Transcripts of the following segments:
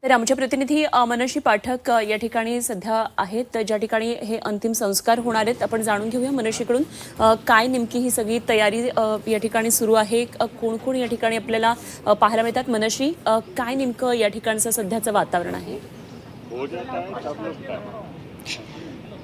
तर आमचे प्रतिनिधी मनोशी पाठक या ठिकाणी सध्या आहेत, ज्या ठिकाणी हे अंतिम संस्कार होणार आहेत. आपण जाणून घेऊया मनोशीकडून काय नेमकी ही सगळी तयारी या ठिकाणी सुरू आहे, कोण कोण या ठिकाणी आपल्याला पाहायला मिळतात. मनोशी, काय नेमकं या ठिकाणचं सध्याचं वातावरण आहे?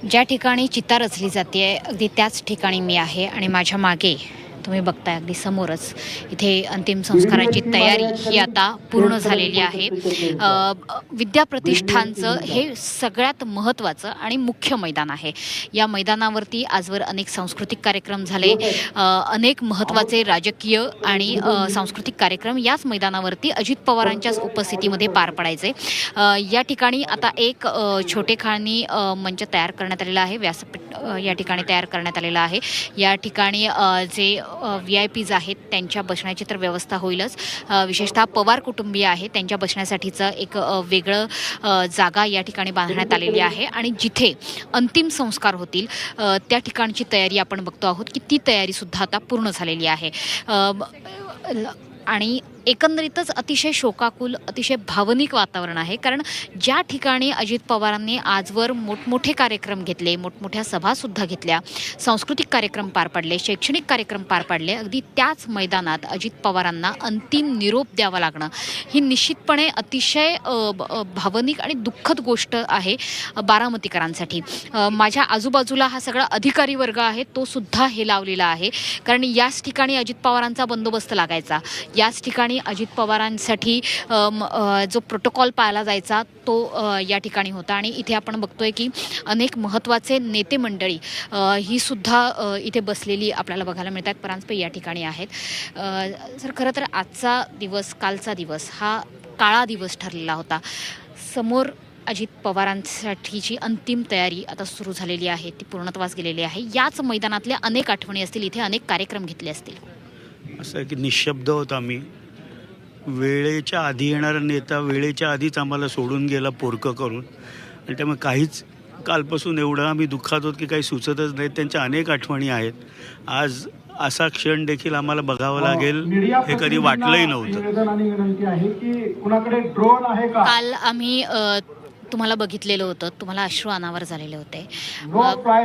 ज्या ठिकाणी चिता रचली जाते अगदी त्याच ठिकाणी मी आहे आणि माझ्या मागे तुम्ही बघताय अगदी समोरच इथे अंतिम संस्काराची तयारी ही आता पूर्ण झालेली आहे. विद्याप्रतिष्ठानचं हे सगळ्यात महत्त्वाचं आणि मुख्य मैदान आहे. या मैदानावरती आजवर अनेक सांस्कृतिक कार्यक्रम झाले, अनेक महत्त्वाचे राजकीय आणि सांस्कृतिक कार्यक्रम याच मैदानावरती अजित पवारांच्याच उपस्थितीमध्ये पार पडायचे. या ठिकाणी आता एक छोटेखानी मंच तयार करण्यात आलेला आहे, व्यासपीठ या ठिकाणी तयार करण्यात आलेला आहे. या ठिकाणी जे VIP आहेत त्यांच्या बसण्याची तर व्यवस्था होईलच. विशेषतः पवार कुटुंबीय आहेत त्यांच्या बसण्यासाठीचं एक वेगळं जागा या ठिकाणी बांधण्यात आलेली आहे आणि जिथे अंतिम संस्कार होतील त्या ठिकाणची तयारी आपण बघतो आहोत की ती तयारीसुद्धा आता पूर्ण झालेली आहे. आणि एकंदरीतच अतिशय शोकाकुल, अतिशय भावनिक वातावरण आहे. कारण ज्या ठिकाणी अजित पवारांनी आजवर मोठमोठे कार्यक्रम घेतले, मोठमोठ्या सभासुद्धा घेतल्या, सांस्कृतिक कार्यक्रम पार पाडले, शैक्षणिक कार्यक्रम पार पाडले, अगदी त्याच मैदानात अजित पवारांना अंतिम निरोप द्यावा लागणं ही निश्चितपणे अतिशय भावनिक आणि दुःखद गोष्ट आहे बारामतीकरांसाठी. माझ्या आजूबाजूला हा सगळा अधिकारी वर्ग आहे तो सुद्धा हे लावलेला आहे. कारण याच ठिकाणी अजित पवारांचा बंदोबस्त लागायचा, याच ठिकाणी अजित पवारांसाठी जो प्रोटोकॉल पाळला जायचा तो या ठिकाणी होता. आणि इथे आपण बघतोय की अनेक महत्त्वाचे नेते मंडळी ही सुद्धा इथे बसलेली आपल्याला बघायला मिळतात. परांजपे या ठिकाणी आहेत. तर खरं तर आजचा दिवस, कालचा दिवस हा काळा दिवस ठरलेला होता. समोर अजित पवारांसाठीची अंतिम तयारी आता सुरू झालेली आहे, ती पूर्णत्वास गेलेली आहे. याच मैदानातल्या अनेक आठवणी असतील, इथे अनेक कार्यक्रम घेतले असतील. असं आहे की निशब्द होत आम्ही. वेळेच्या आधी येणारा नेता वेळेच्या आधीच आम्हाला सोडून गेला पोरकं करून, आणि त्यामुळे काहीच कालपासून एवढं आम्ही दुःखात होत की काही सुचतच नाही. त्यांच्या अनेक आठवणी आहेत. आज असा क्षण देखील आम्हाला बघावं लागेल हे कधी वाटलंही नव्हतं. काल आम्ही तुम्हाला बघितलेलं होतं, तुम्हाला अश्रू अनावर झालेले होते.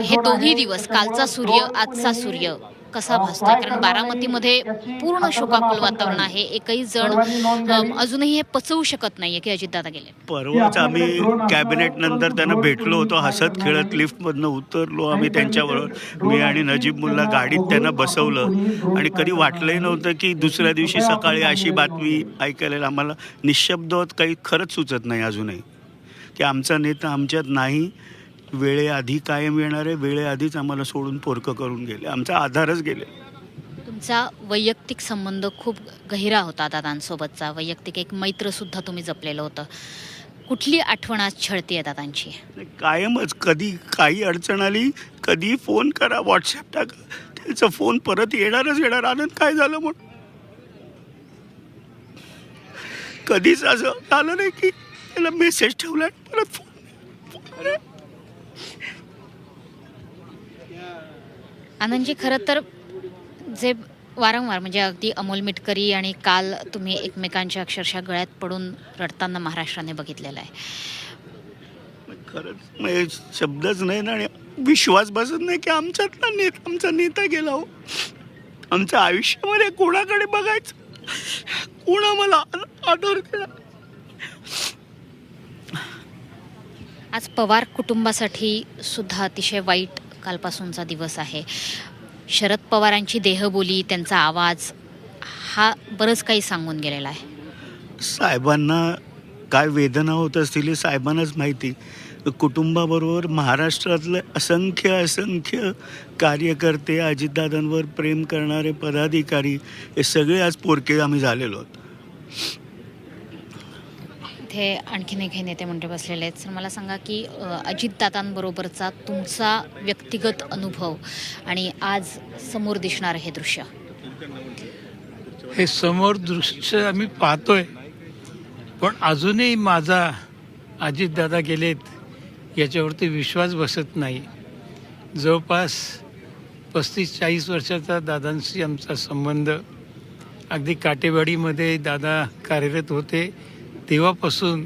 हे दोन्ही दिवस, कालचा सूर्य, आजचा सूर्य कसा भासतोय? कारण बारामतीमध्ये पूर्ण शोकाकुल वातावरण आहे. एकही जण अजूनही हे पचवू शकत नाहीये की अजितदादा गेले. परवाच आम्ही कॅबिनेट नंतर त्यांना भेटलो होतो, हसत खेळत लिफ्टमधनं उतरलो आम्ही त्यांच्याबरोबर. मी आणि नजीब मुल्ला गाडीत त्यांना बसवलं आणि कधी वाटलंही नव्हतं की दुसऱ्या दिवशी सकाळी अशी बातमी ऐकायला. आम्हाला निशब्द होत काही खरंच सुचत नाही अजूनही की आमचा नेता आमच्यात नाही. वेळेआधी कायम येणारे, वेळेआधीच आम्हाला सोडून पोरकं करून गेले, आमचा आधारच गेले. तुमचा वैयक्तिक संबंध खूप गहिरा होता दादांसोबतचा, वैयक्तिक एक मैत्रसुद्धा तुम्ही जपलेलं होतं. कुठली आठवण आज छळतीये दादांची? कायमच. कधी काही अडचण आली, कधी फोन करा, व्हॉट्सॲप टाका, त्याचा फोन परत येणारच येणार. आनंद काय झालं म्हणून कधीच असं झालं नाही की त्याला मेसेज ठेवला परत फोन. आनंदजी, खरं तर जे वारंवार म्हणजे अगदी अमोल मिटकरी आणि काल तुम्ही एकमेकांच्या अक्षरशः गळ्यात पडून रडताना महाराष्ट्राने बघितलेलं आहे. खरंच म्हणजे शब्दच नाही ना, आणि विश्वास बसत नाही की आमच्यातला आमचा नेता गेला हो. आमच्या आयुष्यामध्ये कोणाकडे बघायचं, कोणा मला आदर केला. आज पवार कुटुंबासाठी सुद्धा अतिशय वाईट कालपासूनचा दिवस आहे. शरद पवारांची देहबोली, त्यांचा आवाज हा बरंच काही सांगून गेलेला आहे. साहेबांना काय वेदना होत असतील हे साहेबांनाच माहिती. कुटुंबाबरोबर महाराष्ट्रातले असंख्य कार्यकर्ते, अजितदादांवर प्रेम करणारे पदाधिकारी, हे सगळे आज पोरके आम्ही झालेलो आहोत. इथे आणखीन एक नेते मंडळी बसलेले आहेत. सर, मला सांगा की अजितदादांबरोबरचा तुमचा व्यक्तिगत अनुभव आणि आज समोर दिसणारं हे दृश्य. हे समोर दृश्य आम्ही पाहतोय, पण अजूनही माझा अजितदादा गेलेत याच्यावरती विश्वास बसत नाही. जवळपास 35-40 वर्षाचा दादांशी आमचा संबंध. अगदी काटेवाडीमध्ये दादा कार्यरत होते तेव्हापासून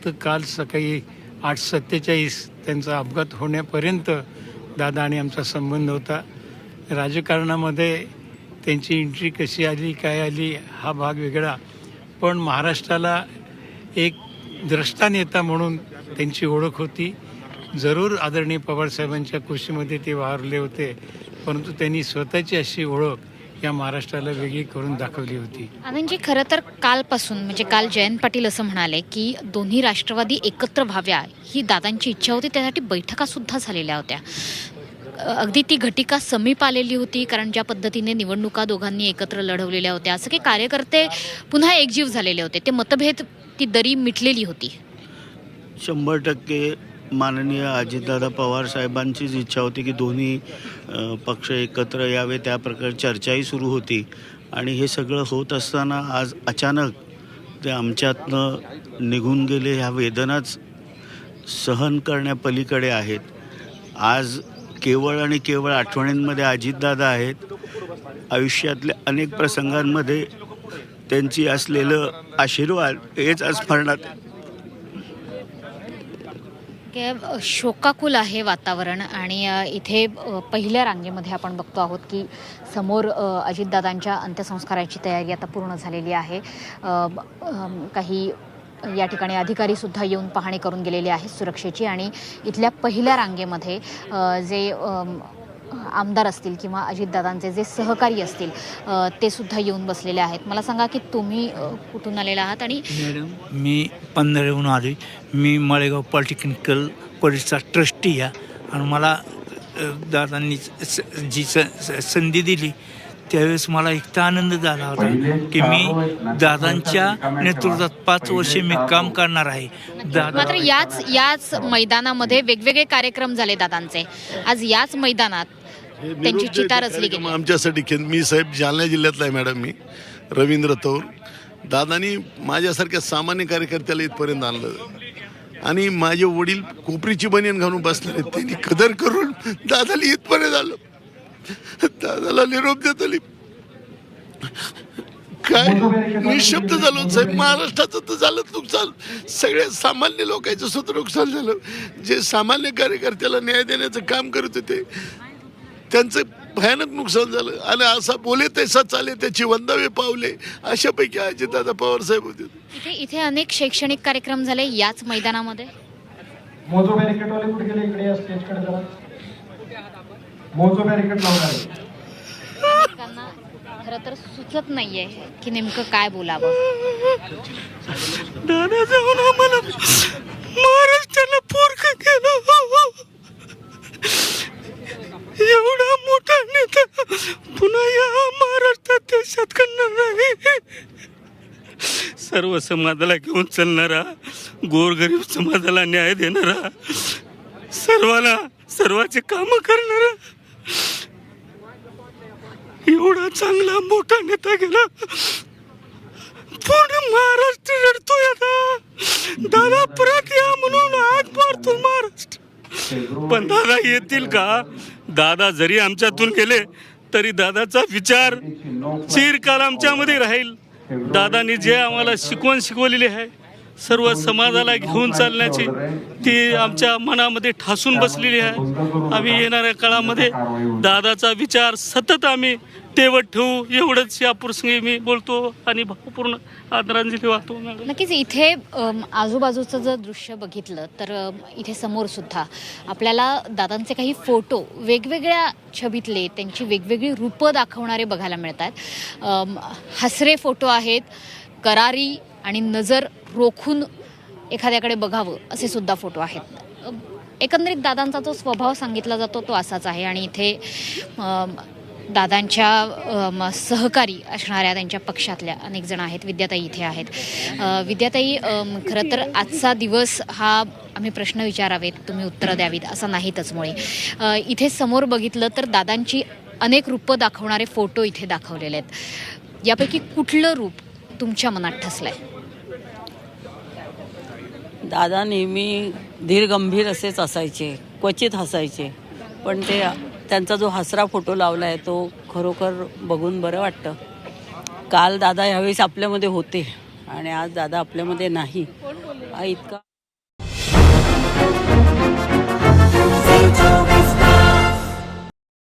फक्त काल सकाळी 8:47 त्यांचा अपघात होण्यापर्यंत दादा आणि आमचा संबंध होता. राजकारणामध्ये त्यांची एंट्री कशी आली काय आली हा भाग वेगळा, पण महाराष्ट्राला एक द्रष्टा नेता म्हणून त्यांची ओळख होती. जरूर आदरणीय पवारसाहेबांच्या कुशीमध्ये ते वावरले होते, परंतु त्यांनी स्वतःची अशी ओळख या महाराष्ट्राला वेगळी करून दाखवली होती. आनंदजी, खरं तर कालपासून म्हणजे काल जयंत पाटील असं म्हणाले की दोन्ही राष्ट्रवादी एकत्र व्हाव्या ही दादांची इच्छा होती, त्यासाठी बैठकासुद्धा झालेल्या होत्या. अगदी ती घटिका समीप आलेली होती, कारण ज्या पद्धतीने निवडणुका दोघांनी एकत्र लढवलेल्या होत्या, असं की कार्यकर्ते पुन्हा एकजीव झालेले होते, ते मतभेद, ती दरी मिटलेली होती. 100% माननीय अजितदादा पवार साहेबांचीच इच्छा होती की दोन्ही पक्ष एकत्र यावे. त्या प्रकारे चर्चाही सुरू होती आणि हे सगळं होत असताना आज अचानक ते आमच्यातनं निघून गेले. ह्या वेदनाच सहन करण्यापलीकडे आहेत. आज केवळ आणि केवळ आठवणींमध्ये अजितदादा आहेत. आयुष्यातल्या अनेक प्रसंगांमध्ये त्यांची असलेलं आशीर्वाद हेच आज स्मरणात आहे. शोकाकुल आहे वातावरण आणि इथे पहिल्या रांगेमध्ये आपण बघतो आहोत की समोर अजितदादांच्या अंत्यसंस्काराची तयारी आता पूर्ण झालेली आहे. काही या ठिकाणी अधिकारीसुद्धा येऊन पाहणी करून गेलेले आहेत सुरक्षेची, आणि इथल्या पहिल्या रांगेमध्ये जे आमदार असतील किंवा अजितदादांचे जे सहकारी असतील ते सुद्धा येऊन बसलेले आहेत. मला सांगा की तुम्ही कुठून आलेला आहात? आणि मॅडम, मी पंधराहून आलो. मी माळेगाव पॉलिटेक्निकल कॉलेजचा ट्रस्टी आहे आणि मला दादांनी जी संधी दिली त्यावेळेस मला इतका आनंद झाला होता की मी दादांच्या नेतृत्वात 5 वर्षे मी काम करणार आहे. मात्र याच मैदानामध्ये वेगवेगळे कार्यक्रम झाले दादांचे. आज याच मैदानात त्यांची चिता रचली गेली. आमच्यासाठी मी साहेब जालना जिल्ह्यातला आहे मॅडम. मी रवींद्र तौर. दादानी माझ्यासारख्या सामान्य कार्यकर्त्याला इथपर्यंत आणलं आणि माझे वडील कोपरीची बनियन घालून बसलेले, त्यांनी कदर करून दादाला इथपर्यंत आलं. दादाला निरोप देत आली. काय निशब्द झालो साहेब. महाराष्ट्राचं तर झालं नुकसान, सगळ्या सामान्य लोकांचं सुद्धा नुकसान झालं. जे सामान्य कार्यकर्त्याला न्याय देण्याचं काम करत होते त्यांचं भयानक नुकसान झालं. आणि असा बोले तसा चाले त्याची वंदावे पावले, अशापैकी अजितदादा पवार साहेब होते. इथे अनेक शैक्षणिक कार्यक्रम झाले याच मैदानामध्ये. मोजो बॅरिकेडवाले कुठे गेले? इकडे या स्टेजकडे जरा. मोजो बॅरिकेड लावणार आहे. अनेकांना खरं तर सुचत नाहीये की नेमकं काय बोलावं. दादा जाऊन आम्हाला महाराष्ट्राला पोरकं केलं. एवढा मोठा नेता पुन्हा या महाराष्ट्रात देशात करणार नाही. सर्व समाजाला घेऊन चालणारा, गोरगरीब समाजाला न्याय देणारा, सर्वांचे कामं करणारा एवढा चांगला मोठा नेता गेला. पूर्ण महाराष्ट्र रडतोय आता. दादा परत या म्हणून हात मारतो महाराष्ट्र. पण दादा येतील का? दादा जरी आमच्यातून गेले तरी दादाचा विचार चिरकाल आमच्यामध्ये राहील. दादांनी जे आम्हाला शिकवलेली आहे सर्व समाजाला घेऊन चालण्याची, ती आमच्या मनामध्ये ठासून बसलेली आहे. आम्ही येणाऱ्या काळामध्ये दादाचा विचार सतत आम्ही तेवत ठेवू, एवढंच या प्रसंगी मी बोलतो आणि भावपूर्ण आदरांजली वाहतो. नक्कीच इथे आजूबाजूचं जर दृश्य बघितलं तर इथे समोर सुद्धा आपल्याला दादांचे काही फोटो वेगवेगळ्या छबीतले, त्यांची वेगवेगळी रूपं दाखवणारे बघायला मिळतात. हसरे फोटो आहेत, करारी आणि नजर रोखून एखाद्याकडे बघावं असे सुद्धा फोटो आहेत. एकंदरीत दादांचा जो स्वभाव सांगितला जातो तो असाच आहे. आणि इथे दादांच्या सहकारी असणाऱ्या त्यांच्या पक्षातल्या अनेक जण आहेत. विद्याताई इथे आहेत. विद्याताई, खरं तर आजचा दिवस हा आम्ही प्रश्न विचारावेत, तुम्ही उत्तरं द्यावीत असं नाहीतच. मुळे इथे समोर बघितलं तर दादांची अनेक रूपं दाखवणारे फोटो इथे दाखवलेले आहेत. यापैकी कुठलं रूप तुमच्या मनात ठसलंय? दादा नेहमी धीरगंभीर असेच असायचे, क्वचित हसायचे, पण त्यांचा जो हसरा फोटो लावला आहे तो खरोखर बघून बरं वाटतं. काल दादा ह्यावेळेस आपल्यामध्ये होते आणि आज दादा आपल्यामध्ये नाही. इतका